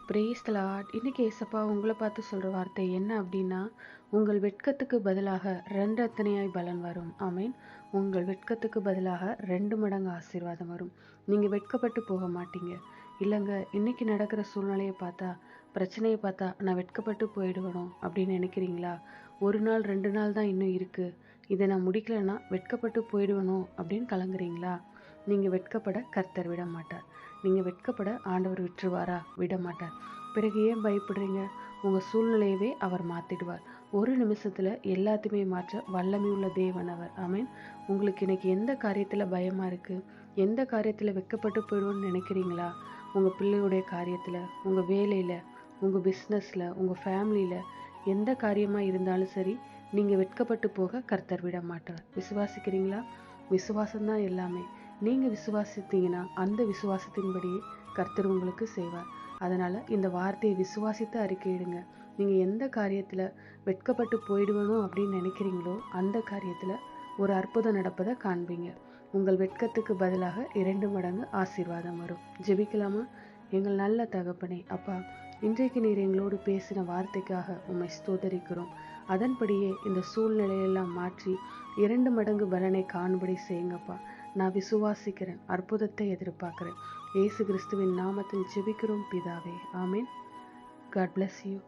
Praise the Lord. இன்னைக்கு ஏசப்பா உங்களை பார்த்து சொல்ற வார்த்தை என்ன அப்படின்னா, உங்கள் வெட்கத்துக்கு பதிலாக ரெண்டத்தனையாய் பலன் வரும். ஆமேன். உங்கள் வெட்கத்துக்கு பதிலாக 2 மடங்கு ஆசீர்வாதம் வரும். நீங்க வெட்கப்பட்டு போக மாட்டீங்க. இல்லைங்க, இன்னைக்கு நடக்கிற சூழ்நிலையை பார்த்தா, பிரச்சனையை பார்த்தா நான் வெட்கப்பட்டு போயிடுவணும் அப்படின்னு நினைக்கிறீங்களா? 1 நாள் 2 நாள் தான் இன்னும் இருக்கு, இதை நான் முடிக்கலைன்னா வெட்கப்பட்டு போயிடுவணும் அப்படின்னு கலங்குறீங்களா? நீங்க வெட்கப்பட கர்த்தர் விட மாட்டார். நீங்க வெட்கப்பட ஆண்டவர் விட்டுருவாரா? விட மாட்டார். பிறகு ஏன் பயப்படுறீங்க? உங்க சூழ்நிலையவே அவர் மாத்திடுவார். ஒரு நிமிஷத்துல எல்லாத்தையுமே மாற்ற வல்லமையுள்ள தேவன் அவர். ஆமேன். உங்களுக்கு இன்னைக்கு எந்த காரியத்துல பயமா இருக்கு? எந்த காரியத்துல வெட்கப்பட்டு போயிடுவோன்னு நினைக்கிறீங்களா? உங்க பிள்ளையுடைய காரியத்துல, உங்க வேலையில, உங்க பிஸ்னஸ்ல, உங்க ஃபேமிலியில, எந்த காரியமா இருந்தாலும் சரி, நீங்க வெட்கப்பட்டு போக கர்த்தர் விட மாட்டார். விசுவாசிக்கிறீங்களா? விசுவாசம்தான் எல்லாமே. நீங்க விசுவாசித்தீங்கன்னா அந்த விசுவாசத்தின்படியே கர்த்தர் உங்களுக்கு செய்வார். அதனால இந்த வார்த்தையை விசுவாசித்து அறிக்கையிடுங்க. நீங்க எந்த காரியத்துல வெட்கப்பட்டு போயிடுவணும் அப்படின்னு நினைக்கிறீங்களோ அந்த காரியத்துல ஒரு அற்புதம் நடப்பதை காண்பீங்க. உங்கள் வெட்கத்துக்கு பதிலாக 2 மடங்கு ஆசீர்வாதம் வரும். ஜெபிக்கலாமா? எங்கள் நல்ல தகப்பனே, அப்பா, இன்றைக்கு நீர் எங்களோடு பேசின வார்த்தைக்காக உம்மை ஸ்தோத்தரிக்கிறோம். அதன்படியே இந்த சூழ்நிலையெல்லாம் மாற்றி 2 மடங்கு பலனை காணும்படி செய்யுங்கப்பா. நான் விசுவாசிக்கிறேன், அற்புதத்தை எதிர்பார்க்கிறேன். இயேசு கிறிஸ்துவின் நாமத்தில் ஜெபிக்கிறோம் பிதாவே. ஆமேன். God bless you.